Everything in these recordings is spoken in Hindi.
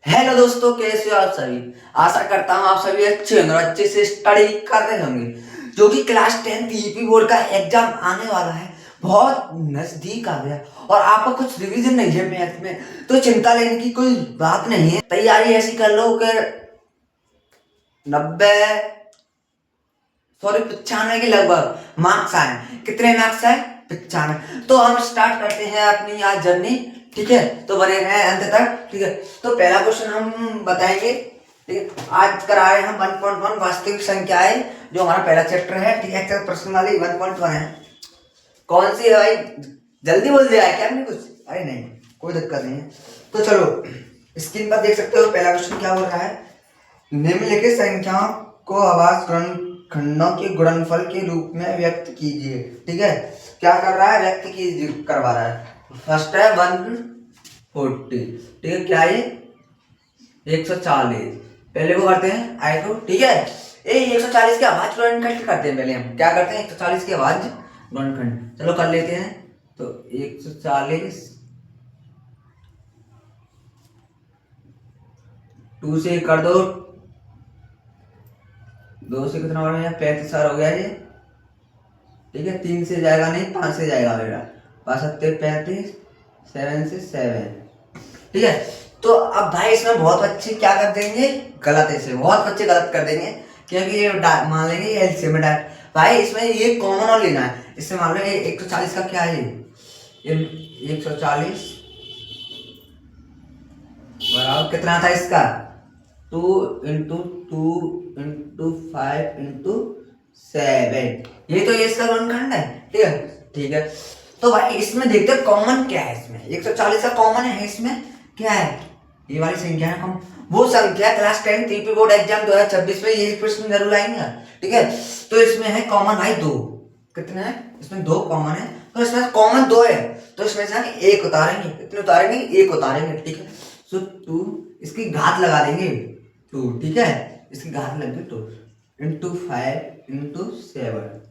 हेलो दोस्तों, कैसे हो आप सभी। आशा करता हूँ आप सभी अच्छे होंगे और अच्छे से स्टडी कर रहे होंगे। जो कि क्लास 10 ईपी बोर्ड का एग्जाम आने वाला है, बहुत नजदीक आ गया और आपका कुछ रिवीजन नहीं है मैथ में, तो चिंता लेने की कोई बात नहीं है। तैयारी ऐसी कर लो कि 95 के लगभग मार्क्स आए। कितने मार्क्स आए? 95। तो हम स्टार्ट करते हैं अपनी आज जर्नी। ठीक है, तो बने रहे अंत तक। ठीक है, तो पहला क्वेश्चन हम बताएंगे। ठीक है, आज कराए हम 1.1 वास्तविक संख्याएं, जो हमारा पहला चैप्टर है। ठीक है, प्रश्न वाली 1.1 है। कौन सी है भाई? जल्दी बोल दिया है क्या आपने कुछ? अरे नहीं, कोई दिक्कत नहीं है। तो चलो, स्क्रीन पर देख सकते हो पहला क्वेश्चन क्या हो रहा है। निम्नलिखित संख्याओं को अभाज्य खंडों के गुणनफल के रूप में व्यक्त कीजिए। ठीक है, क्या कर रहा है? व्यक्त कीजिए करवा रहा है। फर्स्ट है 140। ठीक है, क्या ये? 140। पहले को करते हैं आए तो। ठीक है, ये 140 के अभाज्य गुणनखंड करते हैं। पहले हम क्या करते हैं? 140 के अभाज्य गुणनखंड चलो कर लेते हैं। तो 140 2 से कर दो, 2 से कितना हो गया? 35 हो गया ये। ठीक है, 3 से जाएगा नहीं, 5 से जाएगा मेरा। 5 सत्ते 35, 7 से 7। ठीक है, तो अब भाई इसमें बहुत बच्चे क्या कर देंगे? गलत। ऐसे बहुत बच्चे गलत कर देंगे, क्योंकि ये मान लेंगे ये एलसीएम में डायरेक्ट। भाई इसमें ये कॉमन और लेना है। इससे मान लो ये 140 का क्या है? ये 140 बराबर कितना था इसका? 2 इंटू 2 इंटू 5 इंटू 7। ये तो ये इसका गुणनखंड है। ठीक है, ठीक है। तो भाई इसमें देखते हैं कॉमन क्या है। इसमें 140 का कॉमन है। इसमें क्या है? ये वाली संख्या है कॉमन। वो संख्या क्लास 10 टीपी बोर्ड एग्जाम 2026 में ये प्रश्न जरूर आएंगे। ठीक है, तो इसमें है कॉमन भाई 2। कितने है इसमें? 2 कॉमन है। तो इसमें कॉमन 2 है, तो इसमें से हम 1 उतारेंगे। कितने उतारेंगे? 1 उतारेंगे। ठीक है, सो 2 इसकी घात लगा देंगे 2। ठीक है, इसकी घात लग गई 2 इंटू 5 इंटू 7।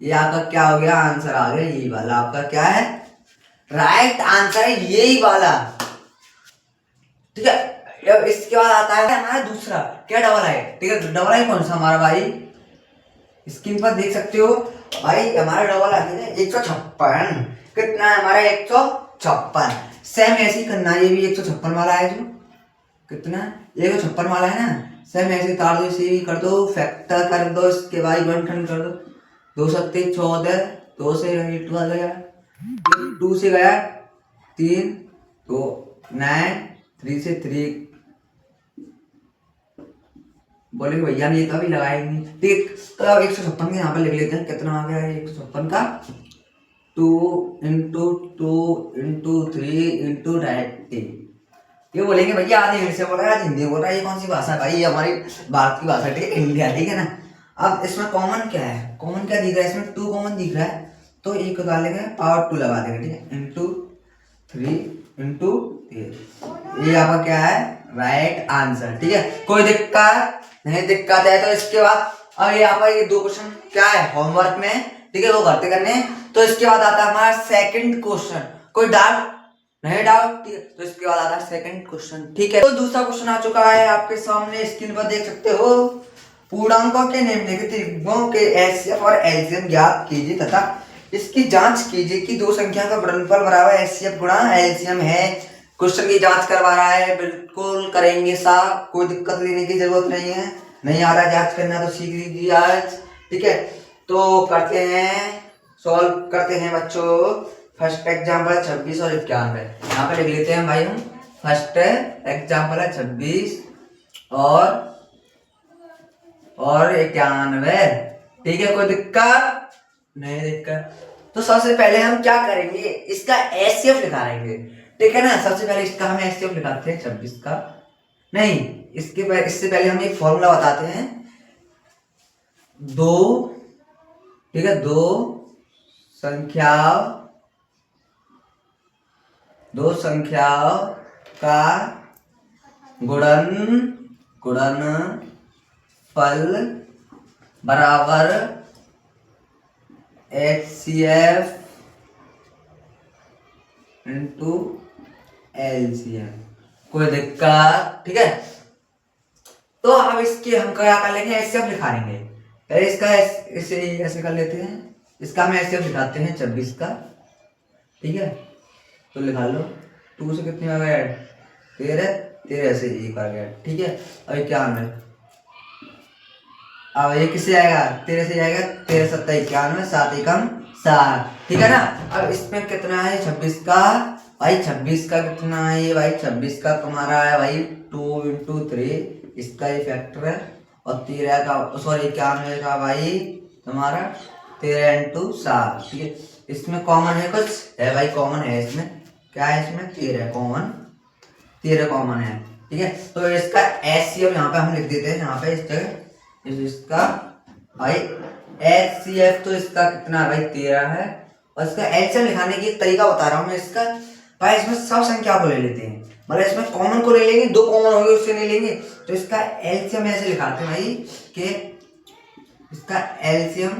ये आपका क्या हो गया? आंसर आ गया यही वाला। आपका क्या है? राइट आंसर है यही वाला। ठीक है, अब इसके बाद आता है हमारा दूसरा, क्या? डबल आई। ठीक है, डबल आई कौन सा हमारा भाई? स्क्रीन पर देख सकते हो भाई, हमारा डबल आई है 156। कितना है हमारा? 156। सेम ऐसे ही करना, ये भी 156 वाला है। जो कितना? 156 वाला है ना। सेम ऐसे उतार दो, इसे भी कर दो, फैक्टर कर दो, इसके बाद गुणनखंड कर दो। 2 सत्ते 14, 2 से 12 गया, 2 से गया 3, तो 9, 3 से 3 बोले भैया ने ये कभी लगाया नहीं। ठीक, तो अब 156 के यहाँ पे लिख लेते हैं। कितना आ गया है 156 का? 2 इंटू 2 इंटू 3 इंटू 90। ये बोलेंगे भैया आधी इंग्लिश बोल रहा है, आज हिंदी बोल रहा है, ये कौन सी भाषा है भाई? ये हमारी भारत की भाषा। ठीक है, इंडिया। ठीक है ना। अब इसमें कॉमन क्या है? कॉमन क्या दिख रहा है? इसमें 2 कॉमन दिख रहा है, तो एक डालेंगे, पावर 2 लगा देंगे। ठीक है, इंटू 3 इंटू 3। ये आपका क्या है? Right answer. ठीक है, कोई दिक्कत नहीं? दिक्कत है तो इसके बाद अब ये आपका ये 2 क्वेश्चन क्या है होमवर्क में। ठीक है, वो करते करने। तो इसके बाद आता है हमारा सेकंड क्वेश्चन। कोई डाउट? नहीं डाउट। ठीक है, तो इसके बाद आता है सेकंड क्वेश्चन। ठीक है, तो दूसरा क्वेश्चन आ चुका है आपके सामने, स्क्रीन पर देख सकते हो। पूर्णांकों के निम्नलिखित त्रिभुजों के एचसीएफ और एलसीएम ज्ञात कीजिए तथा इसकी जांच कीजिए कि दो संख्या का गुणनफल बराबर एचसीएफ गुणा एलसीएम है। क्वेश्चन की जांच करवा रहा है, बिल्कुल करेंगे साहब, कोई दिक्कत लेने की जरूरत नहीं है। नहीं आ रहा जांच करना तो सीख लीजिए आज। ठीक है, तो करते हैं, सॉल्व करते हैं बच्चों। फर्स्ट एग्जाम्पल है 26 और 91। यहाँ पे लिख लेते हैं भाई हम। फर्स्ट एग्जाम्पल है 26 और 91। ठीक है, कोई दिक्कत नहीं? दिक्कत तो सबसे पहले हम क्या करेंगे? इसका एचसीएफ निकालेंगे। ठीक है ना। सबसे पहले इसका हम एचसीएफ निकालते हैं 26 का। नहीं, इससे पहले हम एक फॉर्मूला बताते हैं। दो, ठीक है, दो संख्याओं का गुणनफल बराबर HCF इंटू LCM। कोई दिक्कत, ठीक है। तो अब इसके हम क्या कर लेंगे, ऐसे अब लिखा लेंगे। पहले इसका ऐसे ऐसे कर लेते हैं, इसका हम ऐसे लिखाते हैं 26 का, ठीक है। तो लिखा लो, 2 से कितने आ गया, 13, 13 से 1 आ गया, ठीक है। अब क्या है, अब ये किससे आएगा, 13 से जाएगा, 13 सत्ता 91, 7 एकम 7, ठीक है ना। अब इसमें कितना है 26 का, भाई 26 का कितना है ये भाई, 26 का तुम्हारा है भाई 2 इंटू 3, इसका ये फैक्टर है। और 13 का सॉरी 91 का भाई तुम्हारा 13 इंटू 7, ठीक है। इसमें कॉमन है कुछ है भाई, कॉमन है इसमें, क्या है इसमें 13 कॉमन, 13 कॉमन है, ठीक है। तो इसका एचसीएफ यहाँ पे हम लिख देते हैं, यहाँ पे इस जगह इसका भाई HCF, तो इसका कितना है भाई 13 है। और इसका एलसीएम लिखाने की एक तरीका बता रहा हूँ मैं इसका, भाई इसमें सब संख्या को ले लेते हैं, मतलब इसमें कॉमन को ले लेंगे, 2 कॉमन होंगे उससे नहीं लेंगे। तो इसका एलसीएम ऐसे लिखाते हैं भाई कि इसका एलसीएम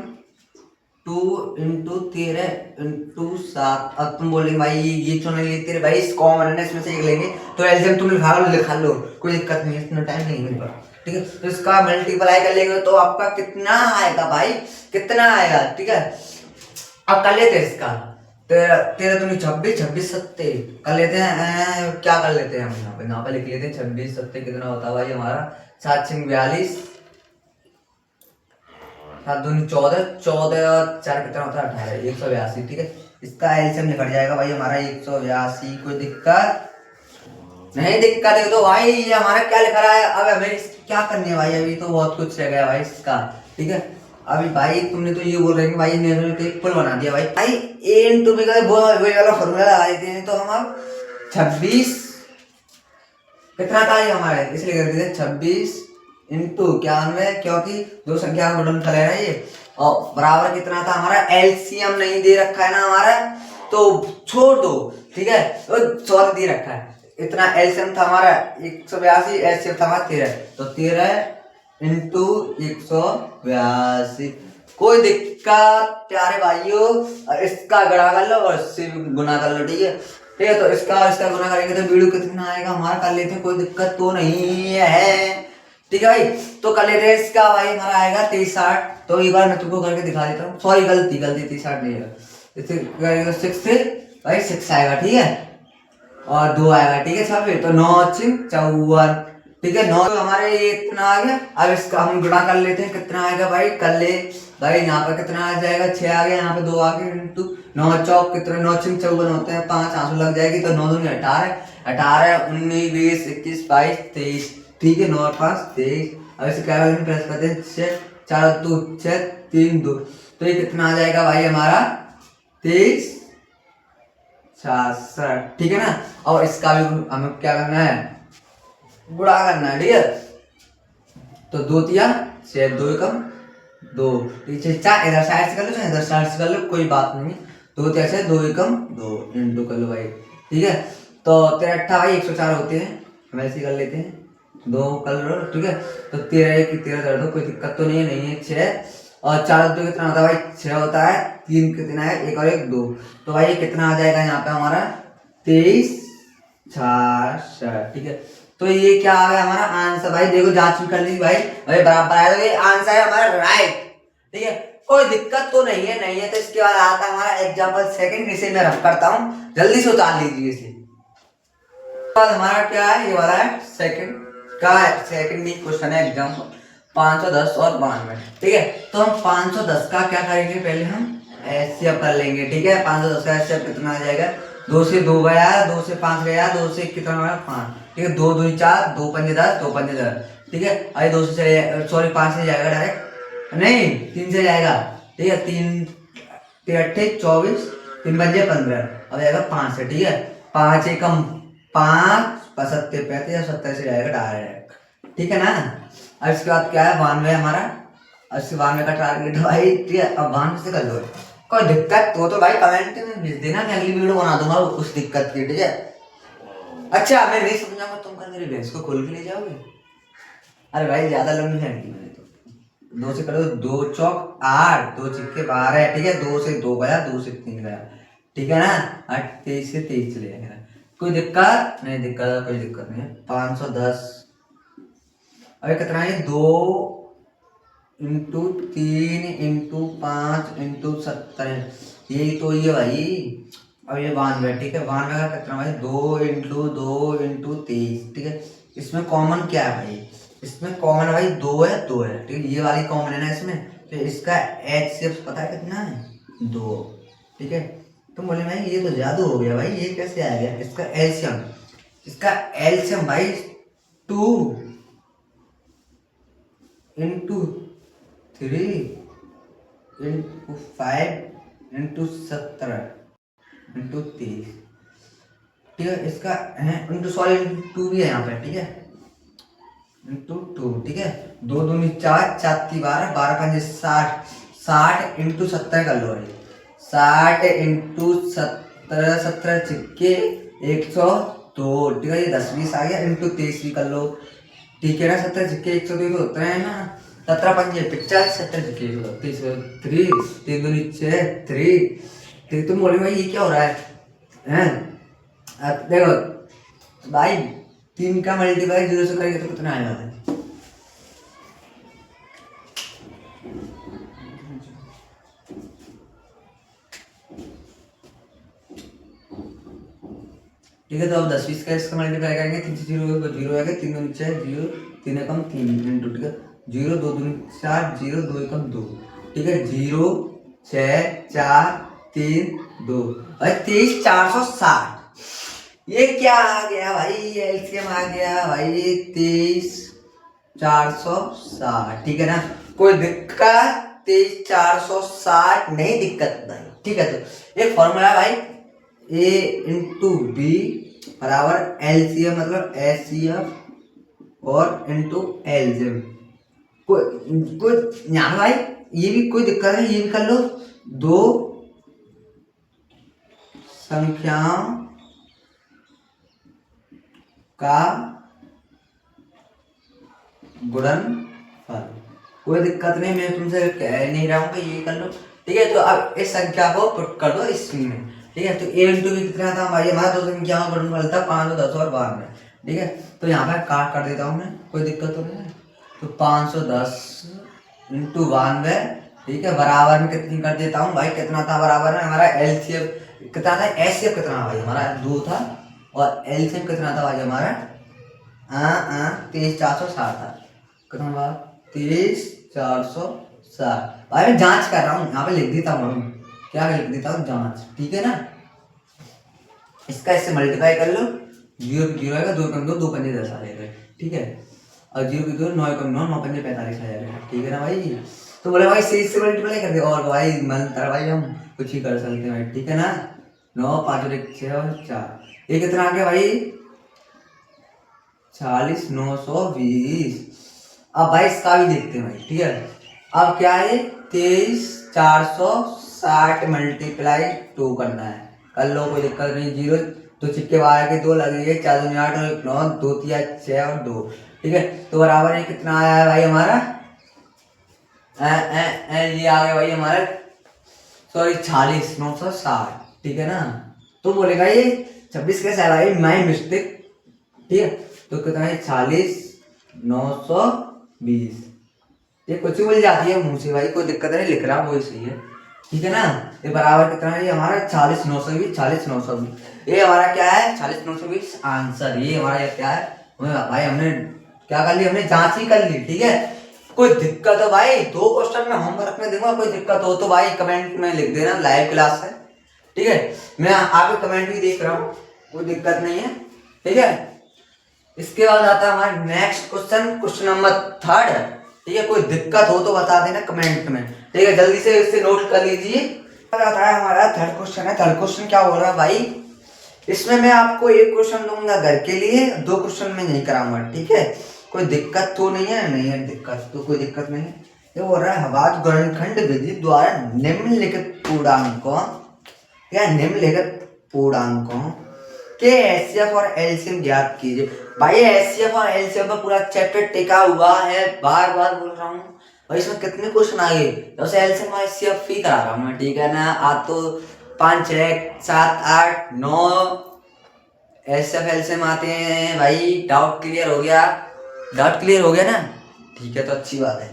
2 इंटू 13 इंटू 7। अब तुम बोलेंगे भाई ये क्यों नहीं लेते रे भाई, इस कॉमन है इसमें से एक लेंगे, तो एलसीएम तुम लिखा लो, कोई दिक्कत नहीं है, इतना टाइम नहीं मेरे पास, ठीक है। तो इसका मल्टीप्लाई कर लेंगे तो आपका कितना आएगा भाई, कितना आएगा, ठीक है। अब कर लेते हैं इसका 13 दूनी 26, 26 सत्ते कर लेते हैं, क्या कर लेते हैं हम यहाँ पे लिख लेते हैं 26 सत्ते कितना होता है भाई हमारा 7 6 42, 7 दूनी 14, 14 और 4 कितना होता है 18, 182, ठीक है। इसका एलसीएम निकल जाएगा भाई हमारा 182, कोई दिक्कत नहीं, दिक्कत है तो भाई ये हमारा क्या लिखा रहा है। अब हमें क्या करनी है भाई, अभी तो बहुत कुछ रह गया भाई इसका, ठीक है। अभी भाई तुमने तो ये बोल रहे हैं कि भाई ने तो एक पुल बना दिया भाई ए इंटू बी का वो वाला फॉर्मूला लगा देते हैं, तो हम अब 26 कितना था ये हमारे, इसलिए कर देते 26 इंटू 91, क्योंकि 2 संख्या का गुणनफल है ना ये, और बराबर कितना था हमारा, एलसीएम नहीं दे रखा है ना हमारा, तो छोड़ दो, ठीक है। तो 100 दे रखा है, इतना एलसीएम था हमारा 182, एलसीएम था हमारा 13, तो 13 इंटू 182, कोई दिक्कत प्यारे भाइयों। इसका गणा कर लो और इससे गुना कर लो, ठीक है, ठीक है। तो इसका गुना करेंगे तो वीडियो कितना आएगा हमारा, कर लेते हैं, कोई दिक्कत तो नहीं है, ठीक है भाई। तो कर लेते हैं इसका भाई हमारा आएगा 2360, तो एक बार मैं तुमको करके दिखा देता हूँ, सॉरी गलती 2360 नहीं है, इसे करेंगे 6 से भाई 6 आएगा, ठीक है, और 2 आएगा, ठीक है सब, तो 9 54, ठीक है। 9 हमारे ये इतना आ गया। अब इसका हम गुणा कर लेते हैं, कितना आएगा भाई, कर ले भाई, यहाँ पर कितना आ जाएगा 6 आ गया, यहाँ पे 2 आ गए, इंटू 9 चौक कितने, 9 6 54 होते हैं, 5 आंसू लग जाएगी, तो 9 दूनी 18, 18 19 20 21 22 23, ठीक है, 9 और 5 23। अब इसे क्या प्रेस करते हैं, 6 4 2 6 3 2, तो ये कितना आ जाएगा भाई हमारा 23 66, ठीक है ना। और इसका भी हमें क्या करना है, गुणा करना है, ठीक है। तो 2 तिया 6, 2 एकम 2, पीछे 4, इधर साइड से कर लो चाहे इधर साइड से कर लो, कोई बात नहीं, 2 तिया 6, 2 एकम 2 इंटू कर लो भाई, ठीक है। तो 13 8 भाई 104 होते हैं, हम ऐसे कर लेते हैं, 2 कर लो, ठीक है। तो 13 1 13 कर दो, कोई दिक्कत तो नहीं है 6, और 4 2 कितना होता है भाई 6 होता है, 3 कितना है 1 और 1 2, तो भाई कितना आ जाएगा यहाँ पे हमारा 23 66, ठीक है। तो ये क्या आ गया हमारा आंसर, भाई देखो जांच भी कर ली भाई, भाई बराबर आया, तो ये आंसर है हमारा राइट, ठीक है, कोई दिक्कत तो नहीं है, नहीं है। तो इसके बाद आता है हमारा एग्जांपल सेकंड, इसे मैं रफ करता हूँ, जल्दी से उतार लीजिए इसे। बाद हमारा क्या है, ये वाला है सेकंड का, सेकंड भी क्वेश्चन है एग्जांपल 510 और 92, ठीक है। तो हम 510 का क्या करेंगे, पहले हम एचसीएफ कर लेंगे, ठीक है। 510 का एचसीएफ कितना आ जाएगा, 2 से 2 गया, 2 से 5 गया, 2 से कितना आया 5, ठीक है। 2 2 4, 2 5 10, 2 5 10, ठीक है। अरे 2 से सॉरी 5 से जाएगा डायरेक्ट, नहीं 3 से जाएगा, ठीक है। 3 3 24, 3 5 15, अब जाएगा 5 से, ठीक है। 5 एकम 5 7 35 70 से जाएगा डायरेक्ट, ठीक है ना। अब इसके बाद क्या है 92 हमारा, अब इसके 92 का टारगेट भाई, ठीक है। अब 92 से कर लो, कोई दिक्कत तो भाई कमेंट में भेज देना, मैं अगली वीडियो बना दूंगा उस दिक्कत की, ठीक है। अच्छा मैं नहीं समझाऊंगा, तुम कल मेरी भैंस को खोल के ले जाओगे, अरे भाई ज्यादा लंबी फेंक दी मैंने तो। 2 से करो, 2 चौक 8, 2 छिक्के 12, ठीक है। 2 से 2 गया, 2 से 3 गया, ठीक है ना। 8 23 से 23 चले जाएगा, कोई दिक्कत नहीं, कोई दिक्कत नहीं है। 510 अरे कितना है, 2 × 3 × 5 × 70, यही तो ये भाई। अब ये 92, ठीक है, 92 का कितना भाई, 2 × 2 × 23, ठीक है। इसमें कॉमन क्या है भाई, इसमें कॉमन भाई 2 है, 2 है, ठीक है, ये वाली कॉमन है ना इसमें, तो इसका HCF पता है कितना है, 2, ठीक है। तो बोले भाई ये तो जादू हो गया भाई, ये कैसे आ गया, इसका एलसीएम भाई 2 × 3 × 5 × 70 × 30, ठीक है। इसका है इंटू, सॉरी 2 भी है यहाँ पे, ठीक है, ×2, ठीक है। 2 दूनी 4, 4 × 12, 12 × 5 60, 60 × 70 कर लो भाई, 60 × 70, 17 छिक्के 102, ठीक है। ये 10 20 आ गया, × 23 भी कर लो, ठीक है ना। 17 छिक्के 102 तो होता है ना, 17 × 5 = 50, 17 छिक्के 132, 3 3 दूनी 6, 3, ठीक। तुम बोले भाई ये क्या हो रहा है, हैं? अब देखो भाई 3 का मल्टीप्लाई 0 से करेंगे तो कितना आएगा भाई, ठीक है। तो अब 10 20 का इसका मल्टीप्लाई करेंगे, 3 से 0 0 आएगा, 3 दूनी 6 0, 3 एकम 3 इंटू, ठीक है, 0 2 दूनी 4, 0 2 एकम 2, ठीक है, 0 6 4 3 2 भाई 23 460, ये क्या आ गया भाई, एलसीएम आ गया भाई 23 460, ठीक है ना। कोई दिक्कत, 23 460 नहीं दिक्कत भाई, ठीक है। तो एक फॉर्मूला भाई, A × B बराबर LCM मतलब HCF और इंटू एलसीएम। कोई यहाँ भाई ये भी कोई दिक्कत है, ये भी कर लो, 2 संख्याओं का गुणनफल, कोई दिक्कत नहीं, मैं तुमसे कह नहीं रहा हूँ कि ये कर लो, ठीक है। तो अब इस संख्या को पुट कर दो स्क्रीन में, ठीक है। तो A × B कितना था भाई, हमारा 2 संख्याओं का गुणनफल था 5 10 और 12, ठीक है। तो यहाँ पे काट कर देता हूँ मैं, कोई दिक्कत तो नहीं है। तो 510 × 92, ठीक है, बराबर में कितनी कर देता हूँ भाई, कितना था बराबर में हमारा एलसीएम कितना था, एचसीएफ कितना भाई हमारा 2 था, और एलसीएम कितना था भाई हमारा 23 460 था, कितना बार 23 460 भाई। मैं जांच कर रहा हूँ, यहाँ पे लिख देता हूँ, क्या लिख देता हूँ, जांच, ठीक है ना। इसका इससे मल्टीप्लाई कर लो, 0 0 आएगा, 2 × 2 2 × 5 10 आ जाएगा, ठीक है, और 0 × 2 9 × 9 9 × 5 45 आ जाएगा, ठीक है ना भाई। तो बोले भाई से इससे मल्टीप्लाई कर दे, और भाई मन तर भाई हम कुछ ही कर सकते हैं भाई, ठीक है ना। 9 5 और 1 6 और 4, ये कितना आ गया भाई 40 920। अब भाई इसका भी देखते हैं भाई, ठीक है। अब क्या है 23 460 × 2 करना है, कर लो, कोई दिक्कत नहीं। 0 तो छिक्के 12 के 2 लगेंगे, 4 दूनी 8 और 1 9, 2 3 6 और 2, ठीक है। तो बराबर है कितना आया है भाई हमारा, ये आ गया भाई हमारा, सॉरी 40 960, ठीक है ना। तो बोलेगा ये 26 कैसे आया भाई, माई मिस्टेक, ठीक है। तो कितना है 40 920, ये कुछ मिल जाती है मुंह से भाई, कोई दिक्कत नहीं, लिख रहा वही सही है, ठीक है ना। ये बराबर कितना है, ये हमारा 40 920, 40 920, ये हमारा क्या है 40 920 आंसर, ये हमारा क्या है भाई, हमने क्या कर ली, हमने जांच ही कर ली, ठीक है। कोई दिक्कत है भाई, 2 क्वेश्चन में होमवर्क में दूंगा, कोई दिक्कत हो तो भाई कमेंट में लिख देना, लाइव क्लास है, ठीक है। मैं आपके कमेंट भी देख रहा हूँ, कोई दिक्कत नहीं है, ठीक है। इसके बाद आता है हमारा नेक्स्ट क्वेश्चन नंबर 3, ठीक है। कोई दिक्कत हो तो बता देना कमेंट में, ठीक है, जल्दी से इससे नोट कर लीजिए। आता है हमारा 3rd क्वेश्चन है। 3rd क्वेश्चन क्या बोल रहा है भाई, इसमें मैं आपको 1 क्वेश्चन दूंगा घर के लिए, 2 क्वेश्चन में नहीं कराऊंगा, ठीक है। कोई दिक्कत तो नहीं है, नहीं है दिक्कत तो कोई दिक्कत नहीं है। ये बोल रहा है हवाज गणनखंड विधि द्वारा निम्नलिखित पूर्णांकों या निम्नलिखित पूर्णांकों के एचसीएफ और एलसीएम ज्ञात कीजिए। भाई एचसीएफ और एलसीएम पर पूरा चैप्टर टिका हुआ है, बार बार बोल रहा हूँ भाई, इसमें कितने क्वेश्चन आ गए, जैसे एलसीएम और एचसीएफ ही करा रहा हूँ मैं, ठीक है ना। आज तो 5 6 7 8 9 एसएफ एलसीएम आते हैं भाई। डाउट क्लियर हो गया? डाउट क्लियर हो गया ना? ठीक है, तो अच्छी बात है।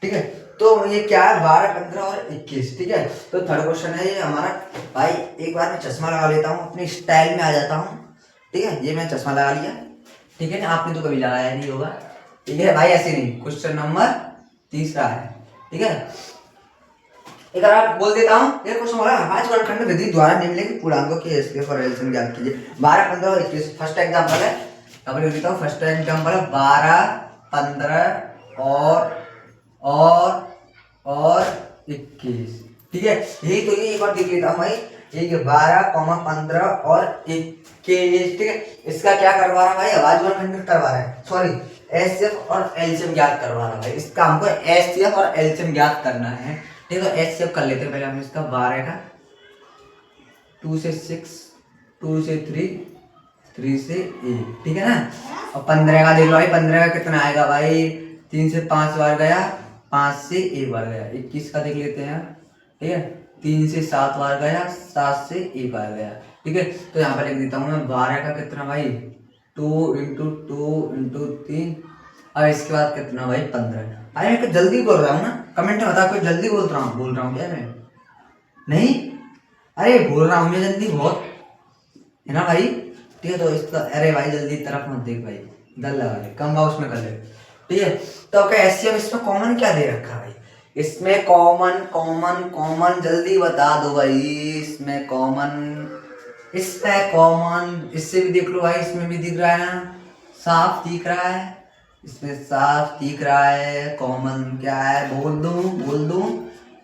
ठीक है, तो ये क्या है, 12, 15 और 21। ठीक है, तो थर्ड क्वेश्चन है ये हमारा। भाई एक बार मैं चश्मा लगा लेता हूँ, अपनी स्टाइल में आ जाता हूँ। ठीक है, ये मैं चश्मा लगा लिया। ठीक है ना, आपने तो कभी लगाया नहीं होगा। ठीक है भाई, ऐसे नहीं। क्वेश्चन नंबर तीसरा है। ठीक है, एक बार आप बोल देता हूँ। ये क्वेश्चन बोला, पांच वर्गखंड विधि द्वारा निम्नलिखित पूर्णांकों के एसकेएफ और एलसीएम ज्ञात कीजिए। 12, 15 और 21 फर्स्ट एग्जांपल है। यहाँ पर लिखता हूँ, फर्स्ट एग्जांपल है 12, 15 और 21। ठीक है, यही तो ये एक बार देख लेता हूँ भाई। ये 12, 15 और 21। ठीक है, इसका क्या करवा रहा है भाई, आवाज वर्गखंड करवा रहा है, सॉरी एचसीएफ और एलसीएम ज्ञात करवा रहा है। इसका हमको एचसीएफ और एलसीएम ज्ञात करना है। ठीक है, तो एचसीएफ कर लेते हैं पहले हम इसका। 12 का 2 से 6, 2 से 3, 3 से 8। ठीक है ना, और 15 का देख लो भाई। 15 का कितना आएगा भाई, 3 से 5 बार गया, 5 से 1 बार गया। 21 का देख लेते हैं। ठीक है, 3 से 7 बार गया, 7 से 1 बार गया। ठीक है, तो यहाँ पर लिख देता हूँ मैं 12 का कितना भाई, 2 इंटू 2 इंटू 3, और इसके बाद कितना भाई 15। भाई मैं कुछ जल्दी बोल रहा हूँ ना, कमेंट में बता कोई जल्दी बोल रहा हूँ क्या मैं? नहीं, अरे बोल रहा हूँ मैं जल्दी बहुत, है ना भाई? ठीक है, तो इसका अरे भाई जल्दी तरफ मत देख भाई, इधर लगा ले, कम बॉक्स में कर ले। ठीक है, तो आपका एचसीएफ इसमें कॉमन क्या दे रखा है भाई? इसमें कॉमन जल्दी बता दो भाई। इसमें कॉमन इससे भी देख लो भाई, इसमें भी दिख रहा है ना, साफ दिख रहा है, इसमें साफ दिख रहा है। कॉमन क्या है, बोल दूं?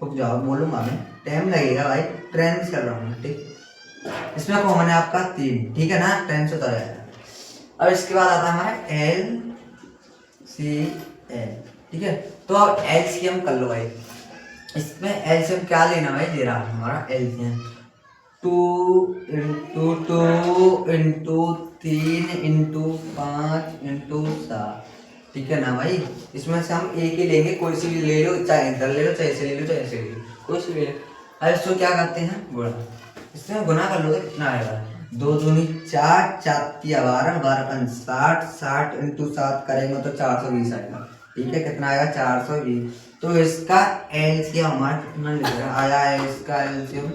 रुक जाओ, बोलूंगा मैं, टाइम लगेगा भाई, ट्रेन से कर रहा हूँ। ठीक, इसमें कॉमन है आपका 3। ठीक है ना, ट्रेन से उतर जाएगा। अब इसके बाद आता है हमारा LCM। ठीक है, तो अब LCM कर लो भाई। इसमें LCM क्या लेना भाई, दे रहा है हमारा LCM 2 into 2 into 3 into 5 into 7। ठीक है ना भाई, इसमें से हम एक ही लेंगे, कोई सी भी ले लो, चाहे इधर ले लो, चाहे ऐसे ले लो, चाहे ऐसे ले लो, कोई सी भी ले लो। अब इसको क्या करते हैं, गुणा। इसमें गुणा कर लो तो कितना आएगा, 2 दूनी 4, 4 तिया 12, 12 पंच 60, 60 इंटू 7 करेंगे तो 420 आएगा। ठीक है, कितना आएगा 420। तो इसका एलसीएम हमारा कितना लिख रहा आया है, इसका एलसीएम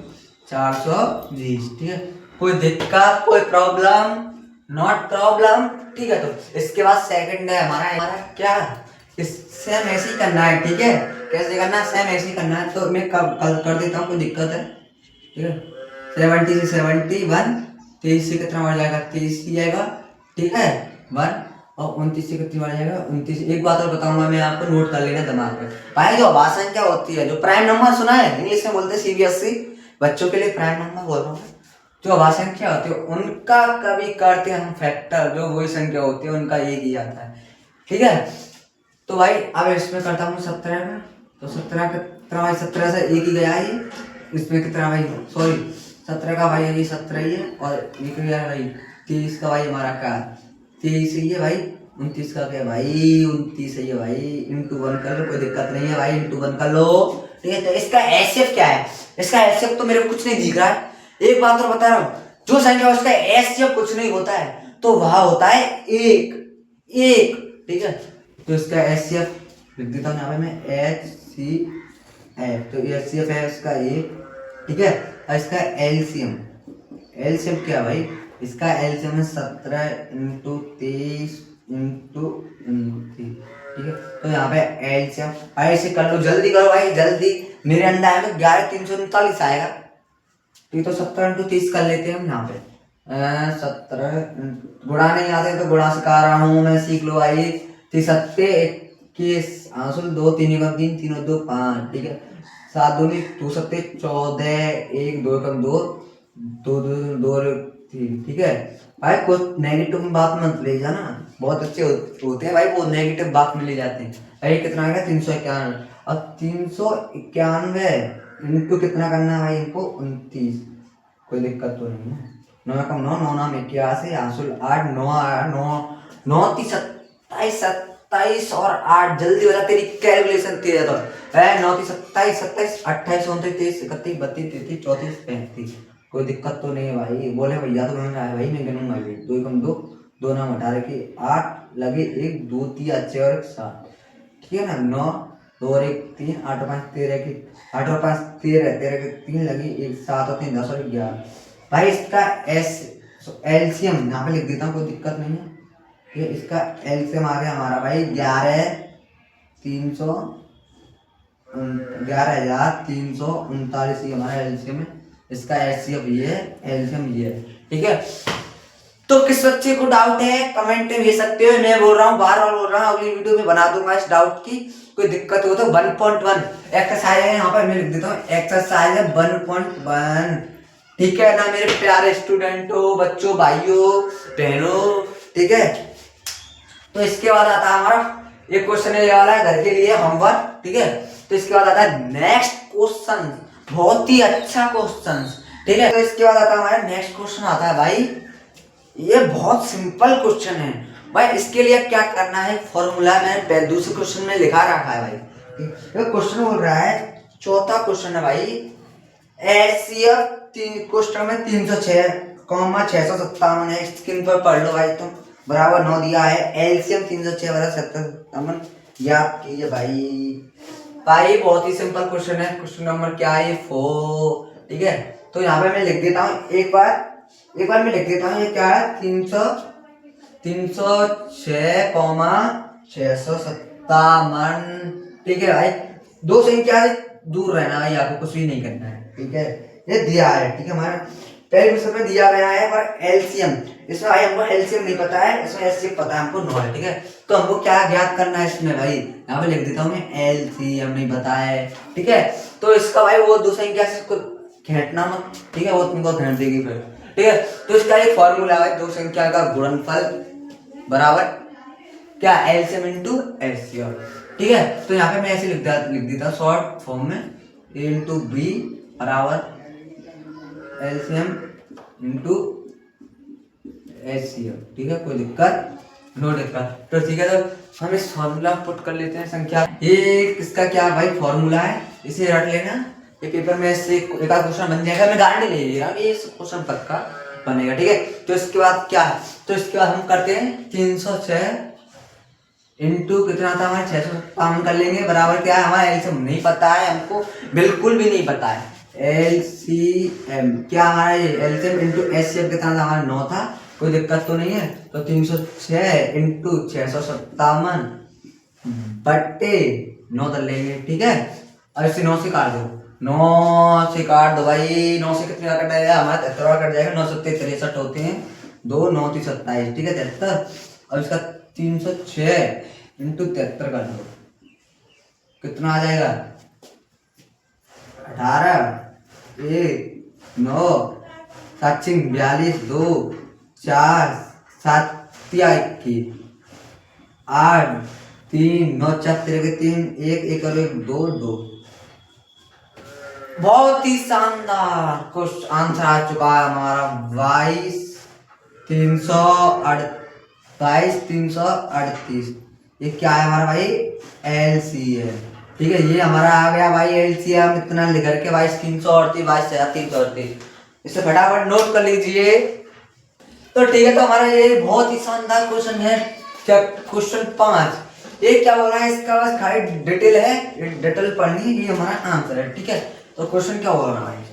420। ठीक है, कोई दिक्कत, कोई प्रॉब्लम? Not problem. ठीक है, तो इसके बाद सेकंड है हमारा क्या, सेम ऐसे ही करना है। ठीक है, कैसे करना है, सेम ऐसे ही करना है। तो मैं कल कर देता हूँ, कोई दिक्कत है? ठीक है, 70 से 71, 23 से कितना बढ़ जाएगा, 23 ही आएगा। ठीक है, 1, और 29 से कितनी बढ़ जाएगा, 29। एक बात और बताऊंगा मैं आपको, नोट कर लेना दिमाग में भाई। जो भाषण क्या होती है, जो प्राइम नंबर सुना है, इंग्लिश में बोलते हैं सीबीएसई बच्चों के लिए प्राइम नंबर बोल रहा हूँ। जो भाषण क्या होती है, उनका कभी करते हैं हम फैक्टर, जो वही संख्या होती है उनका एक ही आता है। ठीक है, तो भाई अब इसमें करता हूँ 17 का, तो 17 कितना भाई, 17 से एक ही गया ये। इसमें कितना भाई, सॉरी 17 का भाई ये 17 ही है, और एक गया है भाई 23 का भाई हमारा का 23 ही है भाई। 29 का क्या भाई, 29 ही है भाई। इंटू 1 कर लो, कोई दिक्कत नहीं है भाई, इंटू 1 कर लो। ठीक है, तो इसका एचसीएफ क्या है, इसका एचसीएफ तो मेरे को कुछ नहीं दिख रहा है। एक बात और बता रहा हूँ, जो संख्या उसका एचसीएफ कुछ नहीं होता है, तो वह होता है एक। ठीक है, तो इसका एचसीएफ लिख देता हूँ यहाँ पे मैं, HCF। तो एचसीएफ है इसका 1। ठीक है, और इसका एलसीएम क्या भाई, इसका एलसीएम है 17 इंटू 23 इंटू 29। ठीक है, तो यहाँ पे एलसीएम ऐसे कर लो, जल्दी करो भाई जल्दी। मेरे अंदर आएगा 11,339 आएगा। ठीक, तो 17 इंटू 30 कर लेते हैं हम यहाँ पे। 17 गुणा नहीं आते तो गुणा सिखा रहा हूँ मैं, सीख लो भाई। 21 आंसुल 2 3 1 3 3 2 5। ठीक है, 7 दूनी 2 7 14, 1 2 1 2 2 2 3। ठीक है भाई, कुछ नेगेटिव में बात मत ले जाना, बहुत अच्छे होते हैं भाई वो, नेगेटिव बात में ले जाते हैं भाई। कितना आएगा 391, और 391 इनको कितना करना है भाई, इनको 29। कोई दिक्कत तो नहीं है। 9 कम 9 9 नाम 81 आंसुल 8 9 9 9 27 27 और 8। जल्दी बता, तेरी कैलकुलेशन तेज है। 9 27 27 28 29 30 31 32 33 34 35। कोई दिक्कत तो नहीं है भाई। बोले भैया तो गिन रहा है भाई, मैं गिनूंगा भी। 2 एकम 2, 2 नाम हटा रखे 8 लगे 1 2 3 अच्छे और 1 7, ठीक है ना। 9 2 और 1 3 8 और 5 13 की 8 और 5 13, 13 के 3 लगी 1 7 और 3 10 और 11। भाई इसका एस एलसीएम यहाँ पे लिख देता हूँ, कोई दिक्कत नहीं है। ये इसका एलसीएम आ गया हमारा भाई 11,339, ये हमारा एलसीएम है। इसका एचसीएफ ये है, एलसीएम ये है, ठीक है। तो किस बच्चे को डाउट है कमेंट में भेज सकते हो। मैं बोल रहा हूँ, बार बार बोल रहा हूँ, अगली वीडियो में बना दूंगा इस डाउट की। कोई दिक्कत हो तो 1.1 एक्सरसाइज है, यहाँ पर मैं लिख देता हूँ एक्सरसाइज है 1.1, ठीक है ना मेरे प्यारे स्टूडेंटों, बच्चों, भाइयों, बहनों, ठीक है। तो इसके बाद आता है हमारा एक क्वेश्चन ये वाला है घर के लिए होमवर्क, ठीक है। तो इसके बाद आता है नेक्स्ट क्वेश्चन, बहुत ही अच्छा क्वेश्चन, ठीक है। तो इसके बाद आता है हमारा नेक्स्ट क्वेश्चन आता है भाई, ये बहुत सिंपल क्वेश्चन है भाई। इसके लिए क्या करना है, फॉर्मूला मैंने दूसरे क्वेश्चन में लिखा रखा है भाई। ये क्वेश्चन बोल रहा है, चौथा क्वेश्चन है भाई, एचसीएफ क्वेश्चन में 306,657 है। स्क्रीन पर पढ़ लो भाई तुम, बराबर 9 दिया है। एलसीएम 306 बराबर 757 याद कीजिए भाई। बहुत ही सिंपल क्वेश्चन है। क्वेश्चन नंबर क्या है, 4, ठीक है। तो यहाँ पे मैं लिख देता हूँ एक बार मैं लिख देता हूँ, ये क्या है 306,657, ठीक है भाई। 2 संख्या से दूर रहना भाई, आपको कुछ भी नहीं करना है, ठीक है। ये दिया है, ठीक है। हमारा पहले क्वेश्चन में दिया गया है पर एलसीएम, इसमें भाई हमको एलसीएम नहीं पता है, इसमें एलसीएम पता है हमको 9 है, ठीक है। तो हमको क्या ज्ञात करना है इसमें भाई, यहाँ पे लिख देता हूँ मैं, एलसीएम नहीं पता है, ठीक है। तो इसका भाई वो 2 संख्या से घेटना मत, ठीक है, वो तुमको घेट देगी फिर, ठीक है। तो इसका एक फॉर्मूला है 2 संख्या का गुणनफल बराबर क्या, एलसीएम इंटू एलसीएम, ठीक है। तो यहाँ पे मैं ऐसे लिख देता शॉर्ट फॉर्म में, ए इंटू बी बराबर एलसीएम इंटू एचसीएफ, ठीक है। कोई दिक्कत, नो दिक्कत। तो ठीक है, तो हम इस फॉर्मूला पुट कर लेते हैं संख्या। ये इसका क्या भाई फॉर्मूला है, इसे रट लेना, ये पेपर में इससे एक आध क्वेश्चन बन जाएगा, मैं गारंटी ले रहा हूँ ये क्वेश्चन पक्का बनेगा, ठीक है। तो इसके बाद क्या है, तो इसके बाद हम करते हैं 306 इंटू कितना था हमारे 657 कर लेंगे, बराबर क्या है हमारा एलसीएम नहीं पता है हमको, बिल्कुल भी नहीं पता है। एलसीएम क्या हमारा, एलसीएम इंटू एचसीएफ कितना था हमारा 9 था, कोई दिक्कत तो नहीं है। तो 306 इंटू 657 बट्टे 9 कर लेंगे, ठीक है। और इसे 9 से काट दो, 9 से काट दो भाई, 9 से कितने कट जाएगा हमारा 73 कट जाएगा, 9 7 63 होते हैं, 2 9 3 27, ठीक है 73। और इसका 306 इंटू 73 कर दो, कितना आ जाएगा 18 1 9 7 42 2 4 7 21 8 3 9 4 3 1 1 और 1 2 2। बहुत ही शानदार कुछ आंसर आ चुका है हमारा 22,338। ये क्या है हमारा भाई, एलसीएम, ठीक है। ये हमारा आ गया भाई एलसीएम, इतना लिख करके 22,338, 22,338, इसे फटाफट नोट कर लीजिए। तो ठीक है, तो हमारा ये बहुत ही शानदार क्वेश्चन है। क्या क्वेश्चन 5, ये क्या बोल रहा है, इसका बस खाली डिटेल है, डिटेल पढ़नी, ये हमारा आंसर है, ठीक है। तो क्वेश्चन क्या बोल रहा है,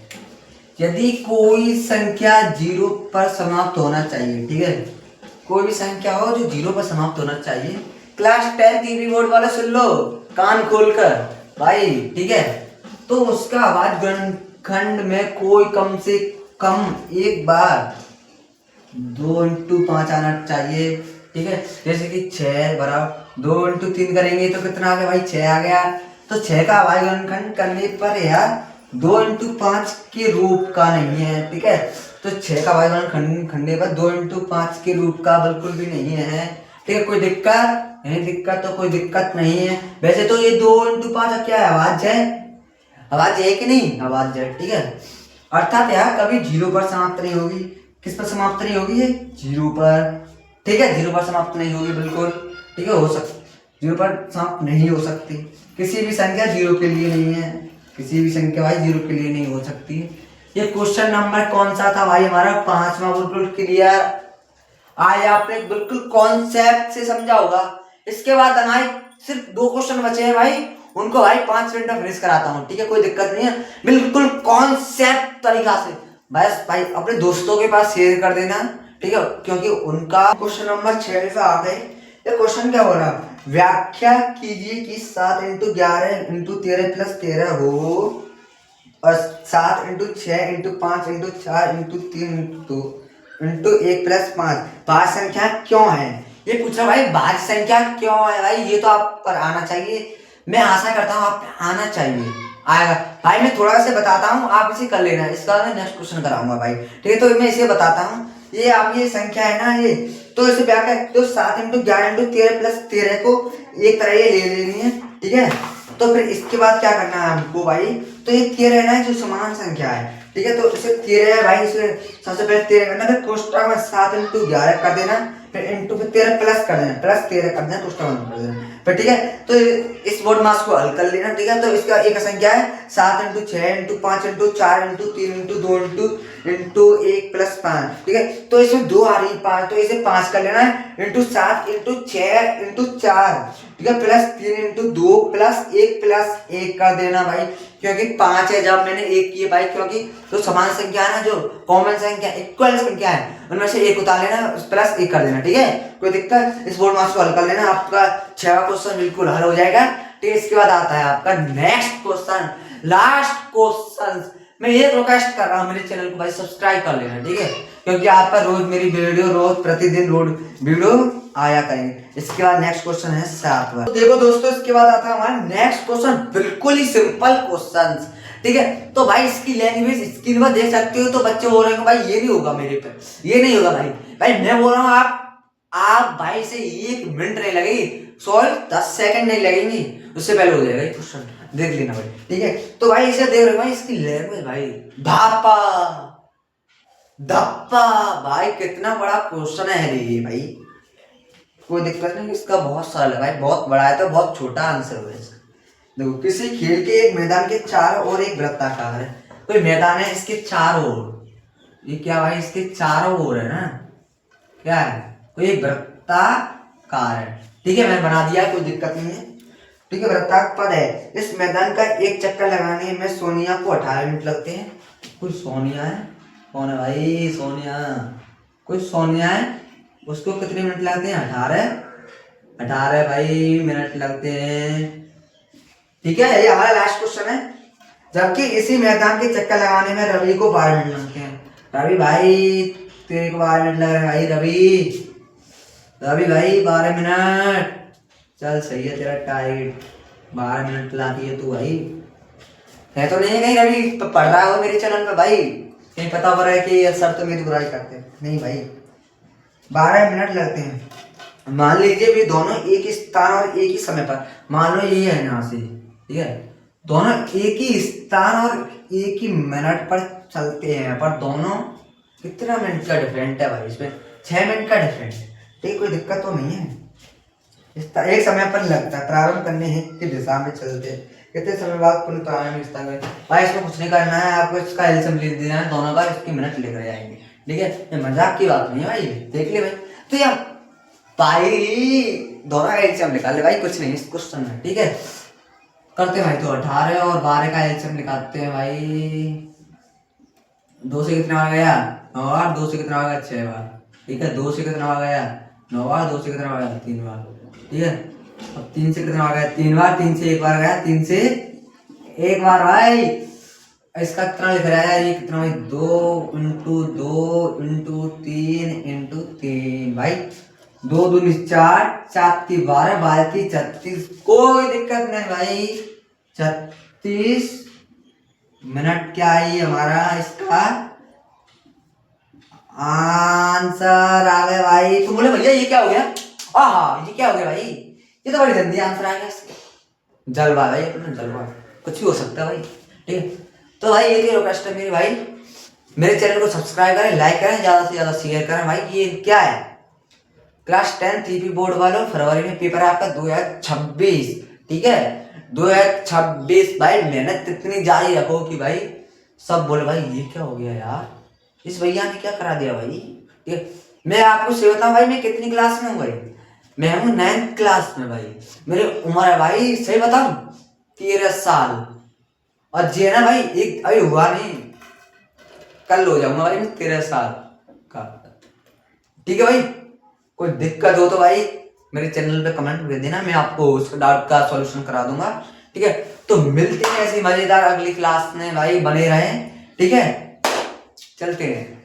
यदि कोई संख्या 0 पर समाप्त होना चाहिए, ठीक है, कोई भी संख्या हो जो 0 पर समाप्त होना चाहिए। क्लास 10 की बोर्ड वाले सुन लो कान खोलकर भाई, ठीक है। तो उसका आवाज गुणनखंड में कोई कम से कम एक बार 2 इंटू 5 आना चाहिए, ठीक है। जैसे कि 6 बराबर 2 इंटू 3 करेंगे तो कितना आ गया भाई, 6 आ गया। तो 6 का आवाज गुणनखंड करने पर यार 2 इंटू 5 के रूप का नहीं है, ठीक है। तो 6 का आवाज गुणनखंड पर 2 इंटू 5 के रूप का बिल्कुल भी नहीं है, ठीक है। कोई दिक्कत नहीं, दिक्कत तो कोई दिक्कत नहीं है। वैसे तो ये 2 इंटू 5 क्या है, आवाज है, आवाज है कि नहीं, आवाज है, ठीक है। अर्थात यार कभी 0 पर समाप्त नहीं होगी, किस पर समाप्त नहीं होगी, 0 पर, ठीक है। 0 पर समाप्त नहीं होगी बिल्कुल, ठीक है। हो सकती 0 पर समाप्त नहीं हो सकती, किसी भी संख्या 0 के लिए नहीं है, किसी भी संख्या भाई 0 के लिए नहीं हो सकती, ये क्वेश्चन नंबर कौन सा था भाई हमारा? 5वां। बिल्कुल क्लियर, आज आपने बिल्कुल कॉन्सेप्ट से समझा होगा। इसके बाद हमारे सिर्फ 2 क्वेश्चन बचे हैं भाई, उनको भाई 5 मिनट में फिनिश कराता हूँ, ठीक है? कोई दिक्कत नहीं है, बिल्कुल कॉन्सेप्ट तरीका से। बस भाई अपने दोस्तों के पास शेयर कर देना, ठीक है? क्योंकि उनका क्वेश्चन नंबर 6 से आ गए। ये क्वेश्चन क्या हो रहा है? व्याख्या कीजिए कि 7 × 11 × 13 + 13 हो और 7 × 6 × 5 × 4 × 3 × 1 + 5 भाज्य संख्या क्यों है? ये पूछा भाई भाज्य संख्या क्यों है भाई, ये तो आप पर आना चाहिए। मैं आशा करता हूँ आप आना चाहिए, आएगा भाई। मैं थोड़ा सा बताता हूँ, आप इसे कर लेना, इसका मैं नेक्स्ट क्वेश्चन कराऊंगा भाई, ठीक है? तो मैं इसे बताता हूँ, ये आप ये संख्या है ना, ये तो इसे व्याख्या तो 7 × 11 × 13 + 13 को एक तरह ये ले लेनी है, ठीक है? तो फिर इसके बाद क्या करना है हमको भाई? तो ये 13 है ना, जो समान संख्या है, ठीक है? तो इसे 13 है भाई, इसे सबसे पहले 13 करना, फिर कोष्टक में 7 × 11 कर देना, फिर इंटू फिर 13 प्लस कर देना, प्लस 13 कर देना, कोष्टक बंद कर देना, फिर ठीक है? तो इस बोर्ड मास को हल कर लेना, ठीक है? तो इसका एक संख्या है 7 × 6 × 5 × 4 × 3 × 2 × 1 + 5, ठीक है? तो इसमें 2 आ रही 5, तो इसे 5 कर लेना है, इंटू 7 × 6 × 4, ठीक है? प्लस 3 × 2 + 1 + 1 कर देना भाई, क्योंकि 5 है जब मैंने 1 किए भाई, क्योंकि जो समान संख्या है ना, जो कॉमन संख्या इक्वल संख्या है, उनमें से 1 उतार लेना, प्लस 1 कर देना, ठीक है? कोई दिक्कत? इस बोर्ड मास को हल कर लेना, आपका 6वां क्वेश्चन बिल्कुल हल हो जाएगा, ठीक है? इसके बाद आता है आपका नेक्स्ट क्वेश्चन, लास्ट क्वेश्चन। मैं ये रिक्वेस्ट कर रहा हूँ मेरे चैनल को भाई सब्सक्राइब कर लेना, ठीक है? क्योंकि आप पर रोज मेरी वीडियो रोज प्रतिदिन वीडियो आया करेंगे। इसके बाद नेक्स्ट क्वेश्चन है 7वां। तो देखो दोस्तों, इसके बाद आता है हमारा नेक्स्ट क्वेश्चन, बिल्कुल ही सिंपल क्वेश्चन, ठीक है? तो भाई इसकी लैंग्वेज स्क्रीन पर देख सकते हो। तो बच्चे बोल रहे हैं भाई ये नहीं होगा मेरे पे, ये नहीं होगा भाई। भाई मैं बोल रहा हूँ आप भाई से 1 मिनट नहीं लगेगी, सॉरी 10 सेकंड नहीं लगेंगी, उससे पहले हो जाएगा ये क्वेश्चन, देख लेना भाई, ठीक है? तो भाई इसे देख रहे हो भाई, इसकी लैंग्वेज भाई धापा धप्पा भाई, कितना बड़ा क्वेश्चन है ये भाई। कोई दिक्कत नहीं, इसका बहुत सरल है भाई, बहुत बड़ा है तो बहुत छोटा आंसर होगा इसका। देखो, किसी खेल के एक मैदान के चारों ओर एक वृत्ताकार है, कोई मैदान है इसके चारों ओर, ये क्या भाई इसके चारों ओर है ना, क्या है? कोई एक वृत्ताकार है, ठीक है? मैंने बना दिया, कोई दिक्कत नहीं है, ठीक है? वृत्ताकार है। इस मैदान का एक चक्कर लगाने में सोनिया को 18 मिनट लगते हैं। कोई सोनिया है? कौन है भाई सोनिया? कोई सोनिया है, उसको कितने मिनट लगते हैं? 18 भाई मिनट लगते हैं, ठीक है? ये हमारा लास्ट क्वेश्चन है। जबकि इसी मैदान के चक्कर लगाने में रवि को 12 मिनट लगते हैं। रवि भाई तेरे को 12 मिनट लग रहे हैं भाई, रवि भाई 12 मिनट, चल सही है तेरा टाइट, 12 मिनट लाती है तू भाई। है तो नहीं कहीं रवि पढ़ रहा हो मेरे चैनल पे भाई, कहीं पता हो रहा है कि सर तो मेरी बुराई करते हैं? नहीं भाई, 12 मिनट लगते हैं। मान लीजिए भी दोनों एक ही स्थान और एक ही समय पर, मान लो ये है यहाँ से, ठीक है? दोनों एक ही स्थान और एक ही मिनट पर चलते हैं, पर दोनों कितना मिनट का डिफरेंट है भाई इसमें? 6 मिनट का डिफरेंट है, ठीक? कोई दिक्कत तो नहीं है। एक समय पर लगता है, प्रारंभ करने की दिशा में चलते हैं, कितने समय बाद पुनः प्रारंभ स्थान में। भाई इसमें कुछ नहीं करना है, आपको इसका एलसीएम लिख देना है, दोनों का इसके मिनट लेकर जाएंगे, ठीक है? ये मजाक की बात नहीं है भाई, देख ले भाई। तो यार भाई दोनों का एलसीएम निकाल ले भाई, कुछ नहीं इस क्वेश्चन में, ठीक है? करते भाई, तो 18 और 12 का एलसीएम निकालते हैं भाई। 2 से कितना आ गया? 9 बार, 2 से कितना आ गया? 6 बार, ठीक है? 2 से कितना आ गया? 9 बार, 2 से कितना आ गया? 3 बार, ठीक है? अब 3 से कितना आ गया? 3 बार, 3 से 1 बार गया, 3 से 1 बार भाई। इसका कितना लिख रहा है ये? कितना भाई? 2 × 2 × 3 × 3 भाई, 2 दूनी 4, 4 × 12, 12 × 36, कोई दिक्कत नहीं भाई। 36 मिनट क्या है हमारा इसका आंसर आ गया भाई। तो बोले भैया ये क्या हो गया? हाँ ये क्या हो गया भाई? ये तो बड़ी जल्दी आंसर आ गया इसका। जलवा भाई, अपना जलवा, कुछ भी हो सकता है भाई, ठीक है? तो भाई ये रिक्वेस्ट है मेरी भाई, मेरे चैनल को सब्सक्राइब करें, लाइक करें, ज्यादा से ज्यादा शेयर करें भाई। ये क्या है? क्लास 10 TP बोर्ड वालों, फरवरी में पेपर है आपका 2026, ठीक है? 2026 भाई, मेहनत इतनी जारी रखो कि भाई सब बोले भाई ये क्या हो गया यार, इस भैया ने क्या करा दिया भाई। ठीक है, मैं आपको सही बताऊं भाई, मैं कितनी क्लास में हूँ भाई, मैं हूँ 9th क्लास में भाई। मेरी उम्र है भाई सही बताऊं 13 साल। और जे ना भाई एक अभी हुआ नहीं, कल हो जाऊंगा भाई मैं 13 साल का। ठीक है भाई, कोई दिक्कत हो तो भाई मेरे चैनल पे कमेंट कर देना, मैं आपको उसका डाउट का सॉल्यूशन करा दूंगा। ठीक है, तो मिलते हैं ऐसी मजेदार अगली क्लास में भाई, बने रहें। ठीक है, चलते हैं।